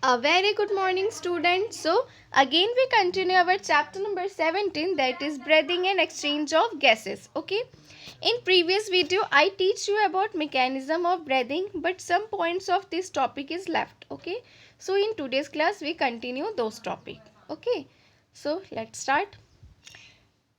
A very good morning, students. So, again, we continue our chapter number 17, that is breathing and exchange of gases. Okay. In previous video, I teach you about mechanism of breathing, but some points of this topic is left. Okay. So, in today's class, we continue those topic. Okay. So, let's start.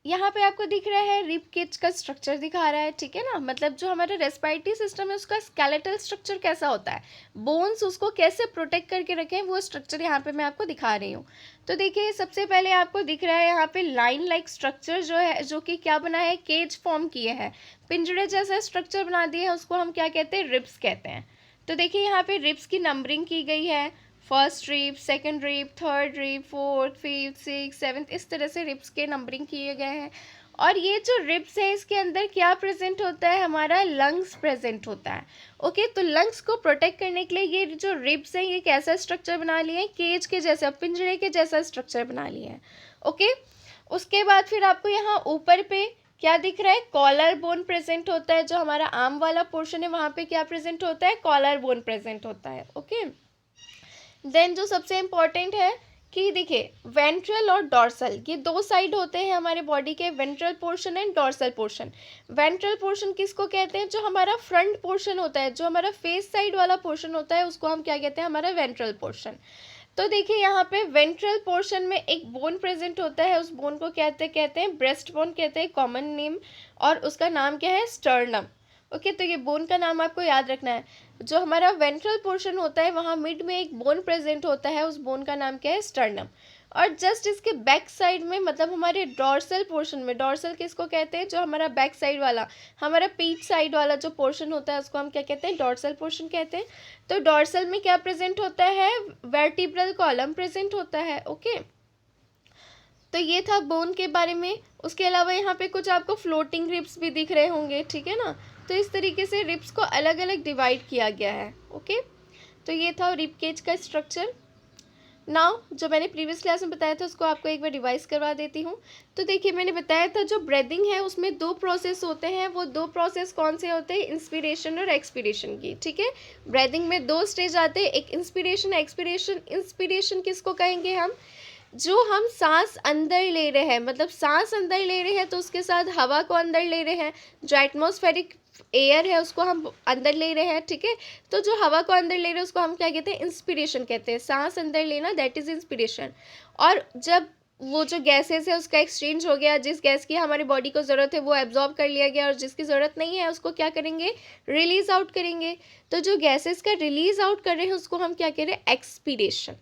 यहाँ पे आपको दिख रहा है rib cage का structure दिखा रहा है, ठीक है ना। मतलब जो हमारा रेस्पिरेटरी सिस्टम है उसका स्केलेटल स्ट्रक्चर कैसा होता है, बोन्स उसको कैसे प्रोटेक्ट करके रखें, वो स्ट्रक्चर यहाँ पे मैं आपको दिखा रही हूँ। तो देखिए सबसे पहले आपको दिख रहा है यहाँ पे लाइन लाइक स्ट्रक्चर जो है, जो कि क्या बना है, केज फॉर्म किए हैं, पिंजरे जैसा स्ट्रक्चर बना दिए है, उसको हम क्या कहते हैं, रिब्स कहते हैं। तो देखिए यहाँ पे रिब्स की नंबरिंग की गई है, first rib, second rib, third rib, fourth, fifth, six, seventh, इस तरह से रिब्स के नंबरिंग किए गए हैं। और ये जो रिब्स है इसके अंदर क्या प्रेजेंट होता है, हमारा लंग्स प्रेजेंट होता है। ओके, तो लंग्स को प्रोटेक्ट करने के लिए ये जो रिब्स हैं ये कैसा स्ट्रक्चर बना लिए हैं, केज के जैसा, पिंजरे के जैसा स्ट्रक्चर बना लिए हैं। ओके, उसके बाद फिर आपको यहाँ ऊपर पे क्या दिख रहा है, कॉलर बोन प्रेजेंट होता है। जो हमारा आर्म वाला पोर्शन है वहाँ पे क्या प्रेजेंट होता है, कॉलर बोन प्रेजेंट होता है। ओके, देन जो सबसे इम्पॉर्टेंट है कि देखिए वेंट्रल और डॉर्सल, ये दो साइड होते हैं हमारे बॉडी के, ventral portion and dorsal portion. Ventral portion किसको कहते हैं, जो हमारा फ्रंट पोर्शन होता है, जो हमारा फेस साइड वाला पोर्शन होता है उसको हम क्या कहते हैं, हमारा वेंट्रल पोर्शन। तो देखिए यहाँ पे वेंट्रल पोर्शन में एक बोन प्रेजेंट होता है, उस बोन को कहते हैं ब्रेस्ट बोन कहते हैं, कॉमन नेम, और उसका नाम क्या है, स्टर्नम। ओके, तो ये बोन का नाम आपको याद रखना है। जो हमारा वेंट्रल पोर्शन होता है वहाँ मिड में एक बोन प्रेजेंट होता है, उस बोन का नाम क्या है, स्टर्नम। और जस्ट इसके बैक साइड में, मतलब हमारे डॉर्सल पोर्शन में, डॉर्सल किसको कहते हैं, जो हमारा बैक साइड वाला, हमारा पीठ साइड वाला जो पोर्शन होता है उसको हम क्या कहते हैं, डॉर्सल पोर्शन कहते हैं। तो डॉर्सल में क्या प्रेजेंट होता है, वर्टिब्रल कॉलम प्रेजेंट होता है। ओके, तो ये था बोन के बारे में। उसके अलावा यहाँ पे कुछ आपको फ्लोटिंग रिब्स भी दिख रहे होंगे, ठीक है ना। तो इस तरीके से रिब्स को अलग अलग डिवाइड किया गया है। ओके, तो ये था रिब केज का स्ट्रक्चर। नाउ जो मैंने प्रीवियस क्लास में बताया था उसको आपको एक बार रिवाइज करवा देती हूँ। तो देखिए मैंने बताया था जो ब्रीदिंग है उसमें दो प्रोसेस होते हैं, वो दो प्रोसेस कौन से होते हैं, इंस्पिरेशन और एक्सपीरेशन की। ठीक है, ब्रीदिंग में दो स्टेज आते हैं, एक इंस्पिरेशन, एक्सपीरेशन। इंस्पिरेशन किसको कहेंगे हम, जो हम सांस अंदर ले रहे हैं, मतलब सांस अंदर ले रहे हैं तो उसके साथ हवा को अंदर ले रहे हैं, जो एटमॉस्फेरिक एयर है उसको हम अंदर ले रहे हैं। ठीक है, तो जो हवा को अंदर ले रहे हैं उसको हम क्या कहते हैं, इंस्पिरेशन कहते हैं। सांस अंदर लेना, दैट इज इंस्पिरेशन। और जब वो जो गैसेस है उसका एक्सचेंज हो गया, जिस गैस की हमारी बॉडी को ज़रूरत है वो एब्जॉर्ब कर लिया गया, और जिसकी ज़रूरत नहीं है उसको क्या करेंगे, रिलीज आउट करेंगे। तो जो गैसेस का रिलीज आउट कर रहे हैं उसको हम क्या कह रहे हैं, एक्सपीरेशन।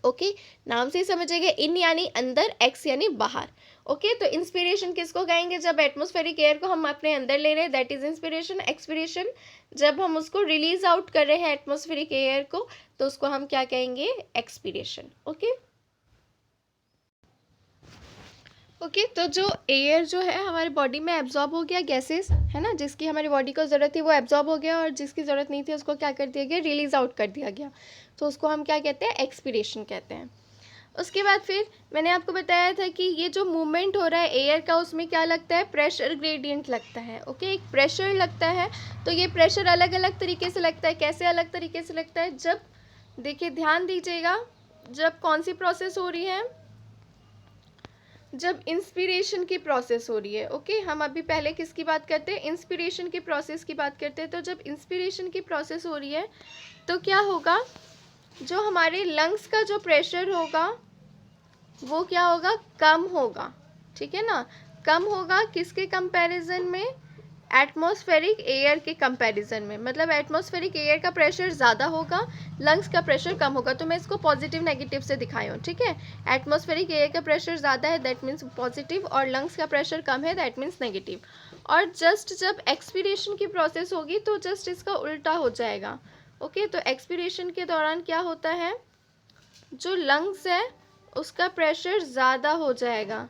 ओके, नाम से ही समझिएगा, इन यानी अंदर, एक्स यानी बाहर। ओके, तो इंस्पिरेशन किसको कहेंगे, जब एटमॉस्फेरिक एयर को हम अपने अंदर ले रहे हैं, दैट इज इंस्पिरेशन। एक्सपिरेशन जब हम उसको रिलीज आउट कर रहे हैं एटमॉस्फेरिक एयर को, तो उसको हम क्या कहेंगे, एक्सपिरेशन। ओके, ओके, तो जो एयर जो है हमारी बॉडी में एब्जॉर्ब हो गया, गैसेस है ना, जिसकी हमारी बॉडी को ज़रूरत थी वो एब्जॉर्ब हो गया, और जिसकी ज़रूरत नहीं थी उसको क्या कर दिया गया, रिलीज आउट कर दिया गया, तो उसको हम क्या कहते हैं, एक्सपिरेशन कहते हैं। उसके बाद फिर मैंने आपको बताया था कि ये जो मूवमेंट हो रहा है एयर का, उसमें क्या लगता है, प्रेशर ग्रेडियंट लगता है। ओके, एक प्रेशर लगता है। तो ये प्रेशर अलग अलग तरीके से लगता है। कैसे अलग तरीके से लगता है, जब देखिए ध्यान दीजिएगा, जब कौन सी प्रोसेस हो रही है, जब इंस्पिरेशन की प्रोसेस हो रही है। ओके, हम अभी पहले किसकी बात करते हैं, इंस्पिरेशन की प्रोसेस की बात करते हैं। तो जब इंस्पिरेशन की प्रोसेस हो रही है तो क्या होगा, जो हमारे लंग्स का जो प्रेशर होगा वो क्या होगा, कम होगा। ठीक है ना, कम होगा किसके कंपैरिजन में, एटमॉस्फेरिक एयर के कंपैरिजन में। मतलब एटमॉस्फेरिक एयर का प्रेशर ज़्यादा होगा, लंग्स का प्रेशर कम होगा। तो मैं इसको पॉजिटिव नेगेटिव से दिखाई हूँ। ठीक है, एटमॉस्फेरिक एयर का प्रेशर ज़्यादा है, दैट मीन्स पॉजिटिव, और लंग्स का प्रेशर कम है, दैट मीन्स नेगेटिव। और जस्ट जब एक्सपीरेशन की प्रोसेस होगी तो जस्ट इसका उल्टा हो जाएगा। ओके, तो एक्सपीरेशन के दौरान क्या होता है, जो लंग्स है उसका प्रेशर ज़्यादा हो जाएगा,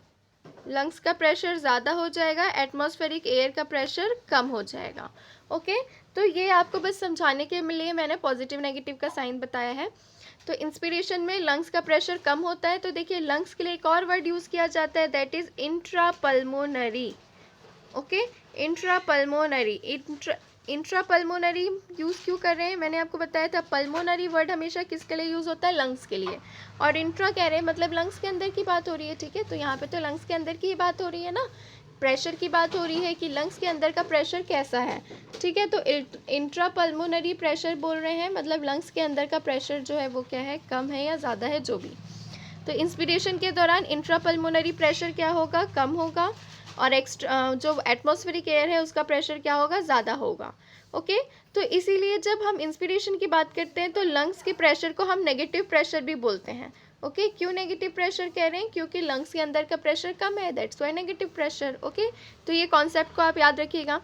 लंग्स का प्रेशर ज़्यादा हो जाएगा, एटमॉस्फेरिक एयर का प्रेशर कम हो जाएगा। ओके, तो ये आपको बस समझाने के लिए मैंने पॉजिटिव नेगेटिव का साइन बताया है। तो इंस्पिरेशन में लंग्स का प्रेशर कम होता है। तो देखिए लंग्स के लिए एक और वर्ड यूज़ किया जाता है, that is intrapulmonary. Okay, intrapulmonary, intra pulmonary use क्यों कर रहे हैं, मैंने आपको बताया था पल्मोनरी वर्ड हमेशा किसके लिए यूज़ होता है, लंग्स के लिए, और इंट्रा कह रहे हैं मतलब लंग्स के अंदर की बात हो रही है, ठीक है। तो यहाँ पे तो लंग्स के अंदर की ही बात हो रही है ना, प्रेशर की बात हो रही है कि लंग्स के अंदर का प्रेशर कैसा है, ठीक है। तो इंट्रा पल्मोनरी प्रेशर बोल रहे हैं, मतलब लंग्स के अंदर का प्रेशर जो है वो क्या है, कम है या ज़्यादा है, जो भी। तो इंस्पिरेशन के दौरान इंट्रा पल्मोनरी प्रेशर क्या होगा, कम होगा, और एक्स्ट्रा जो एटमॉस्फेरिक एयर है उसका प्रेशर क्या होगा, ज़्यादा होगा। ओके तो इसीलिए जब हम इंस्पिरेशन की बात करते हैं तो लंग्स के प्रेशर को हम नेगेटिव प्रेशर भी बोलते हैं। ओके क्यों नेगेटिव प्रेशर कह रहे हैं, क्योंकि लंग्स के अंदर का प्रेशर कम है, that's why negative pressure. Okay तो ये कॉन्सेप्ट को आप याद रखिएगा।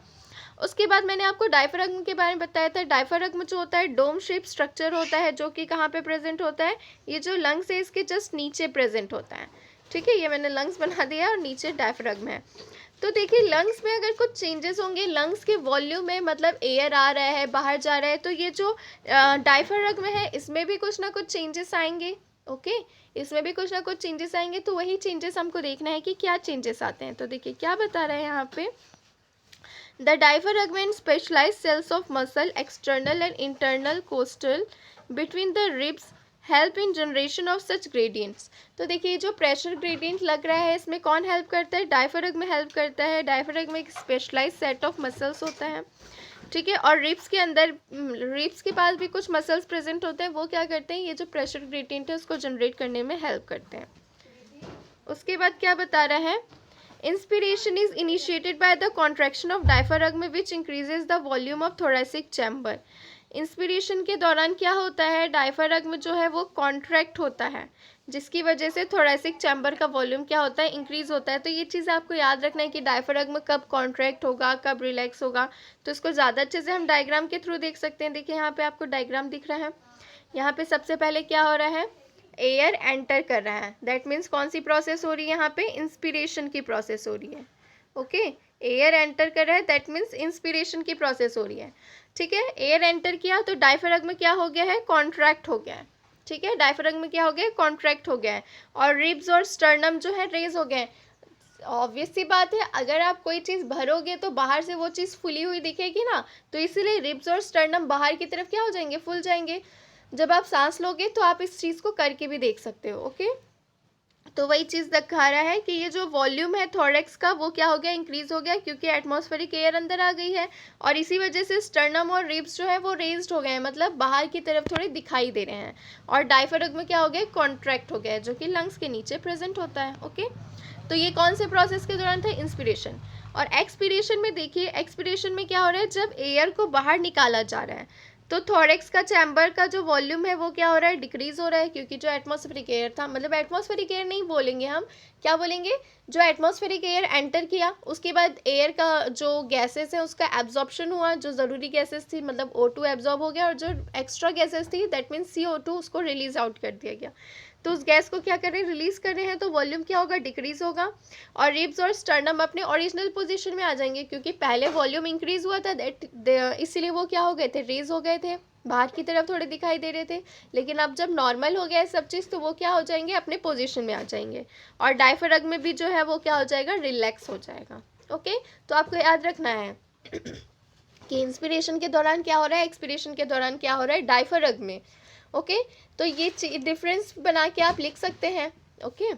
उसके बाद मैंने आपको डायफ्रागम के बारे में बताया था। डायफ्रागम जो होता है डोम शेप स्ट्रक्चर होता है, जो कि कहाँ पे प्रेजेंट होता है, ये जो लंग्स है इसके जस्ट नीचे प्रेजेंट होता है, ठीक है। ये मैंने लंग्स बना दिया और नीचे डायफ्रागम है। तो देखिए लंग्स में अगर कुछ चेंजेस होंगे, लंग्स के वॉल्यूम में, मतलब एयर आ रहा है बाहर जा रहा है, तो ये जो डायफ्रागम है इसमें भी कुछ ना कुछ चेंजेस आएंगे। ओके इसमें भी कुछ ना कुछ चेंजेस आएंगे, तो वही चेंजेस हमको देखना है कि क्या चेंजेस आते हैं। तो देखिए क्या बता रहे हैं यहाँ पे, the diaphragm and specialised cells of muscle external and internal costal between the ribs help in generation of such gradients. तो देखिए जो प्रेशर ग्रेडियंट लग रहा है इसमें कौन हेल्प करता है, डायफ्रागम में हेल्प करता है। डायफ्रागम में एक स्पेशलाइज सेट ऑफ मसल्स होता है, ठीक है, और रिब्स के अंदर, रिब्स के पास भी कुछ मसल्स प्रेजेंट होते हैं, वो क्या करते हैं, ये जो प्रेशर ग्रेडियंट है उसको जनरेट करने में हेल्प करते हैं। उसके बाद क्या बता रहा है, inspiration is initiated by the contraction of diaphragm which increases the volume of thoracic chamber. Inspiration के दौरान क्या होता है, डायफ्रागम जो है वो कॉन्ट्रैक्ट होता है, जिसकी वजह से थोरेसिक चैम्बर का वॉल्यूम क्या होता है, इंक्रीज होता है। तो ये चीज़ आपको याद रखना है कि डायफ्रागम कब कॉन्ट्रैक्ट होगा, कब रिलैक्स होगा। तो इसको ज़्यादा अच्छे से हम डायग्राम के थ्रू देख सकते हैं। देखिए यहाँ पे आपको डायग्राम दिख रहा है, यहाँ पे सबसे पहले क्या हो रहा है, एयर एंटर कर रहा है, दैट मीन्स कौन सी प्रोसेस हो रही है यहाँ पे, इंस्पिरेशन की प्रोसेस हो रही है। ओके एयर एंटर कर रहा है, दैट मीन्स इंस्पिरेशन की प्रोसेस हो रही है, ठीक है। एयर एंटर किया तो डायफ्रागम में क्या हो गया है, कॉन्ट्रैक्ट हो गया है, ठीक है। डायफ्रागम में क्या हो गया है, कॉन्ट्रैक्ट हो गया है, और रिब्स और स्टर्नम जो है रेज हो गए हैं। ऑब्वियस सी बात है, अगर आप कोई चीज़ भरोगे तो बाहर से वो चीज़ फुली हुई दिखेगी ना, तो इसीलिए रिब्स और स्टर्नम बाहर की तरफ क्या हो जाएंगे, फुल जाएंगे। जब आप सांस लोगे तो आप इस चीज़ को करके भी देख सकते हो। ओके तो वही चीज़ दिखा रहा है कि ये जो वॉल्यूम है थोरेक्स का वो क्या हो गया, इंक्रीज हो गया, क्योंकि एटमॉस्फेरिक एयर अंदर आ गई है, और इसी वजह से स्टर्नम और रिब्स जो है वो रेज्ड हो गए हैं, मतलब बाहर की तरफ थोड़े दिखाई दे रहे हैं। और डायफ्रागम में क्या हो गया, कॉन्ट्रैक्ट हो गया है, जो कि लंग्स के नीचे प्रेजेंट होता है। ओके तो ये कौन से प्रोसेस के दौरान था, इंस्पिरेशन। और एक्सपीरेशन में देखिए, एक्सपीरेशन में क्या हो रहा है, जब एयर को बाहर निकाला जा रहा है तो थोरेक्स का चैम्बर का जो वॉल्यूम है वो क्या हो रहा है, डिक्रीज हो रहा है, क्योंकि जो एटमॉस्फेरिक एयर था, मतलब एटमॉस्फेरिक एयर नहीं बोलेंगे हम, क्या बोलेंगे, जो एटमॉस्फेरिक एयर एंटर किया उसके बाद एयर का जो गैसेस है उसका एब्जॉर्प्शन हुआ, जो ज़रूरी गैसेस थी मतलब O2 एब्जॉर्ब हो गया, और जो एक्स्ट्रा गैसेस थी दैट मीन्स CO2 उसको रिलीज आउट कर दिया गया। तो उस गैस को क्या कर रहे हैं, रिलीज कर रहे हैं, तो वॉल्यूम क्या होगा, डिक्रीज होगा, और रिब्स और स्टर्नम अपने ओरिजिनल पोजीशन में आ जाएंगे, क्योंकि पहले वॉल्यूम इंक्रीज हुआ था, इसीलिए वो क्या हो गए थे, रेज हो गए थे, बाहर की तरफ थोड़े दिखाई दे रहे थे। लेकिन अब जब नॉर्मल हो गया है सब चीज़, तो वो क्या हो जाएंगे, अपने पोजीशन में आ जाएंगे, और डायफ्रागम में भी जो है वो क्या हो जाएगा, रिलैक्स हो जाएगा। ओके तो आपको याद रखना है कि इंस्पिरेशन के दौरान क्या हो रहा है, एक्सपिरेशन के दौरान क्या हो रहा है, डायफ्रागम में। ओके तो ये डिफरेंस बना के आप लिख सकते हैं। ओके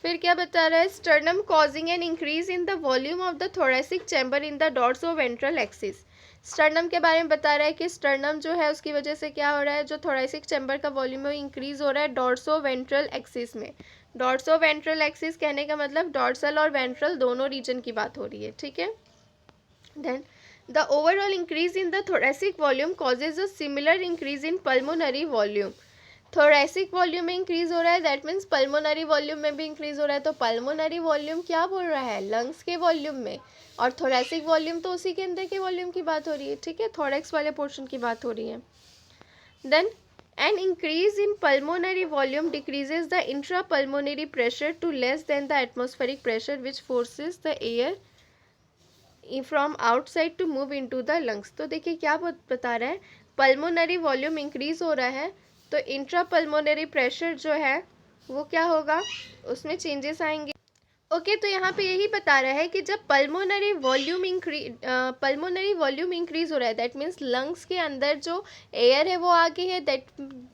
फिर क्या बता रहा है, sternum causing an increase in the volume of the thoracic chamber in the dorsoventral axis. Sternum के बारे में बता रहा है कि स्टर्नम जो है उसकी वजह से क्या हो रहा है, जो थोरेसिक चैम्बर का वॉल्यूम है इंक्रीज हो रहा है डॉर्सोवेंट्रल एक्सिस में। डॉर्सोवेंट्रल एक्सिस कहने का मतलब डॉर्सल और वेंट्रल दोनों रीजन की बात हो रही है, ठीक है। Then the overall increase in the thoracic volume causes a similar increase in pulmonary volume. thoracic volume में इंक्रीज हो रहा है, दैट मीन्स पल्मोनरी वॉल्यूम में भी इंक्रीज हो रहा है। तो पल्मोनरी वॉल्यूम क्या बोल रहा है, लंग्स के वॉल्यूम में, और थोरेसिक वॉल्यूम तो उसी के अंदर के वॉल्यूम की बात हो रही है, ठीक है, थोरेक्स वाले पोर्शन की बात हो रही है। Then an increase in pulmonary volume decreases the intrapulmonary pressure to less than the atmospheric pressure which forces the air from outside to move into the lungs. तो देखिए क्या बता रहा है, पल्मोनरी वॉल्यूम इंक्रीज हो रहा है, तो इंट्रा पल्मोनरी प्रेशर जो है वो क्या होगा, उसमें चेंजेस आएंगे। ओके तो यहाँ पे यही बता रहा है कि जब पल्मोनरी वॉल्यूम इंक्रीज हो रहा है, दैट मीन्स लंग्स के अंदर जो एयर है वो आ गई है, दैट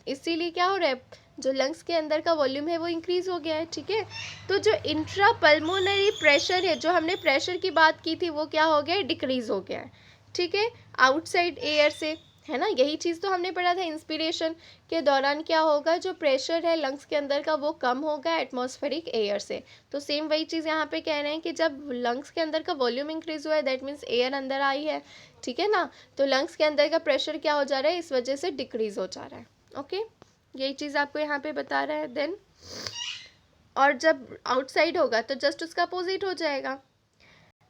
इसीलिए क्या हो रहा है, जो लंग्स के अंदर का वॉल्यूम है वो इंक्रीज हो गया है, ठीक है। तो जो इंट्रा पल्मोनरी प्रेशर है, जो हमने प्रेशर की बात की थी, वो क्या हो गया है, डिक्रीज हो गया है, ठीक है, आउटसाइड एयर से, है ना। यही चीज़ तो हमने पढ़ा था, इंस्पिरेशन के दौरान क्या होगा, जो प्रेशर है लंग्स के अंदर का वो कम होगा एटमॉस्फेरिक एयर से। तो सेम वही चीज़ यहाँ पे कह रहे हैं कि जब लंग्स के अंदर का वॉल्यूम इंक्रीज हुआ है, दैट मीन्स एयर अंदर आई है, ठीक है ना। तो लंग्स के अंदर का प्रेशर क्या हो जा रहा है, इस वजह से डिक्रीज हो जा रहा है। ओके, यही चीज़ आपको यहाँ पे बता रहा है। देन और जब आउटसाइड होगा तो जस्ट उसका अपोजिट हो जाएगा।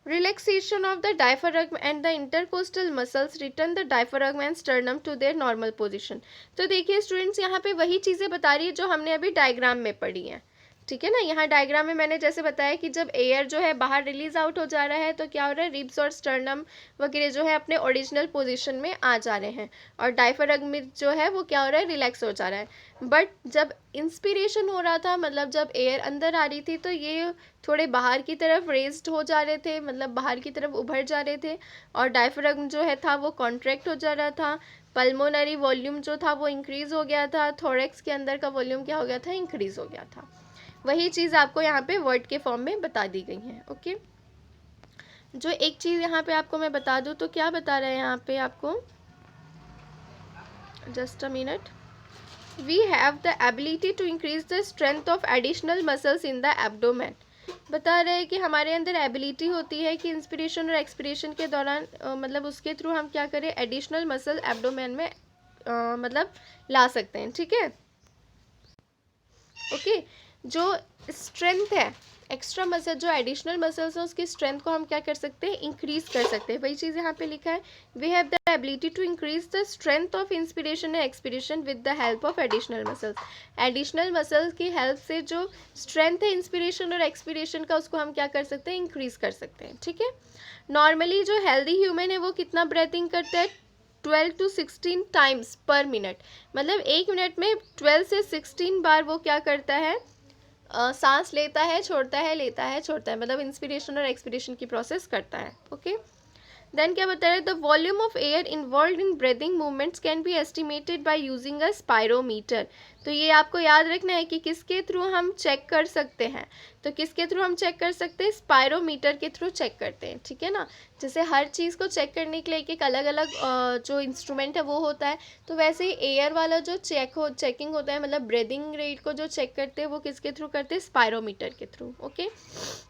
Relaxation of the diaphragm and the intercostal muscles return the diaphragm and sternum to their normal position। तो देखिए स्टूडेंट्स, यहाँ पे वही चीज़ें बता रही है जो हमने अभी डायग्राम में पढ़ी हैं, ठीक है ना। यहाँ डायग्राम में मैंने जैसे बताया कि जब एयर जो है बाहर रिलीज आउट हो जा रहा है तो क्या हो रहा है, रिब्स और स्टर्नम वगैरह जो है अपने ओरिजिनल पोजीशन में आ जा रहे हैं, और डायफ्रागम जो है वो क्या हो रहा है, रिलैक्स हो जा रहा है। बट जब इंस्पिरेशन हो रहा था, मतलब जब एयर अंदर आ रही थी, तो ये थोड़े बाहर की तरफ रेज्ड हो जा रहे थे, मतलब बाहर की तरफ उभर जा रहे थे, और डायफ्रागम जो है था वो कॉन्ट्रैक्ट हो जा रहा था। पल्मोनरी वॉल्यूम जो था वो इंक्रीज हो गया था, थोरेक्स के अंदर का वॉल्यूम क्या हो गया था, इंक्रीज हो गया था। वही चीज़ आपको यहाँ पे वर्ड के फॉर्म में बता दी गई है। ओके, जो एक चीज़ यहाँ पे आपको मैं बता दूँ, तो क्या बता रहे हैं यहाँ पे आपको, just a minute, we have the ability to increase the strength of additional muscles in the abdomen. बता रहे हैं कि हमारे अंदर एबिलिटी होती है कि इंस्पिरेशन और एक्सपिरेशन के दौरान मतलब उसके थ्रू हम क्या करें, एडिशनल मसल एब्डोमेन में मतलब ला सकते हैं, ठीक है। ओके, जो स्ट्रेंथ है, एक्स्ट्रा मसल जो एडिशनल मसल्स हैं, उसकी स्ट्रेंथ को हम क्या कर सकते हैं, इंक्रीज कर सकते हैं। वही चीज़ यहाँ पे लिखा है, we have the ability to increase the strength of inspiration and expiration with the help of additional muscles. Additional muscles की हेल्प से जो स्ट्रेंथ है इंस्पिरेशन और एक्सपिरेशन का, उसको हम क्या कर सकते हैं, इंक्रीज कर सकते हैं, ठीक है। नॉर्मली जो हेल्दी ह्यूमन है वो कितना ब्रेथिंग करता है, 12 to 16 टाइम्स पर मिनट, मतलब एक मिनट में 12 से 16 बार वो क्या करता है, सांस लेता है, छोड़ता है, लेता है, छोड़ता है, मतलब इंस्पिरेशन और एक्सपिरेशन की प्रोसेस करता है। ओके, देन क्या बता रहे हैं, the volume of air involve in breathing movements can be estimated by using a spirometer. तो ये आपको याद रखना है कि किसके थ्रू हम चेक कर सकते हैं, तो किसके थ्रू हम चेक कर सकते हैं, स्पायरोमीटर के थ्रू चेक करते हैं, ठीक है ना। जैसे हर चीज़ को चेक करने के लिए एक अलग अलग जो इंस्ट्रूमेंट है वो होता है, तो वैसे ही एयर वाला जो चेकिंग होता है, मतलब ब्रीदिंग रेट को जो चेक करते हैं वो किसके थ्रू करते हैं, स्पायरोमीटर के through. Okay,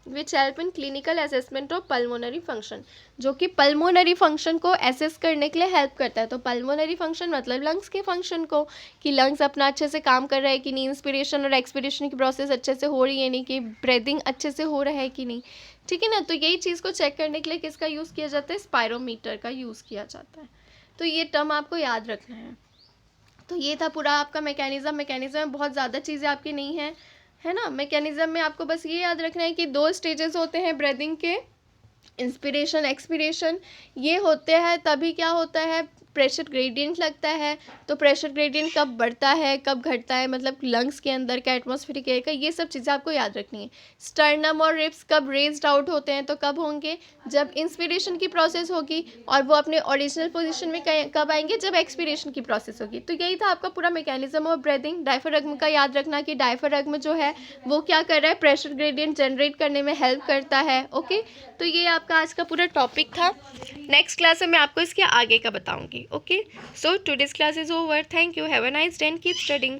which help in clinical assessment of pulmonary function, जो कि पल्मोनरी फंक्शन को एसेस करने के लिए हेल्प करता है। तो पल्मोनरी फंक्शन मतलब लंग्स के फंक्शन को, कि लंग्स अपना अच्छे से काम कर रहा है कि नहीं, इंस्पिरेशन और एक्सपिरेशन की प्रोसेस अच्छे से हो रही है नहीं, कि ब्रीदिंग अच्छे से हो रहा है कि नहीं, ठीक है ना। तो यही चीज़ को चेक करने के लिए किसका यूज़ किया जाता है, स्पायरोमीटर का यूज़ किया जाता है। तो ये टर्म आपको याद रखना है। तो ये था पूरा आपका मैकेनिज्म में बहुत ज़्यादा चीज़ें आपकी नहीं हैं, है ना। मैकेनिज्म में आपको बस ये याद रखना है कि 2 स्टेजेस होते हैं ब्रीदिंग के, इंस्पिरेशन एक्सपिरेशन, ये होते हैं तभी क्या होता है, प्रेशर ग्रेडियंट लगता है। तो प्रेशर ग्रेडियंट कब बढ़ता है, कब घटता है, मतलब लंग्स के अंदर का, एटमॉस्फेरिक एयर का, ये सब चीज़ें आपको याद रखनी है। स्टर्नम और रिब्स कब रेज्ड आउट होते हैं, तो कब होंगे, जब इंस्पिरेशन की प्रोसेस होगी, और वो अपने ओरिजिनल पोजीशन में कब आएंगे, जब एक्सपिरेशन की प्रोसेस होगी। तो यही था आपका पूरा मैकेनिज्म ऑफ ब्रीदिंग। डायफ्रागम का याद रखना कि डायफ्रागम जो है वो क्या कर रहा है, प्रेशर ग्रेडियंट जनरेट करने में हेल्प करता है। ओके, तो ये आपका आज का पूरा टॉपिक था। नेक्स्ट क्लास में मैं आपको इसके आगे का बताऊंगी। Okay, so today's class is over. Thank you, have a nice day and keep studying.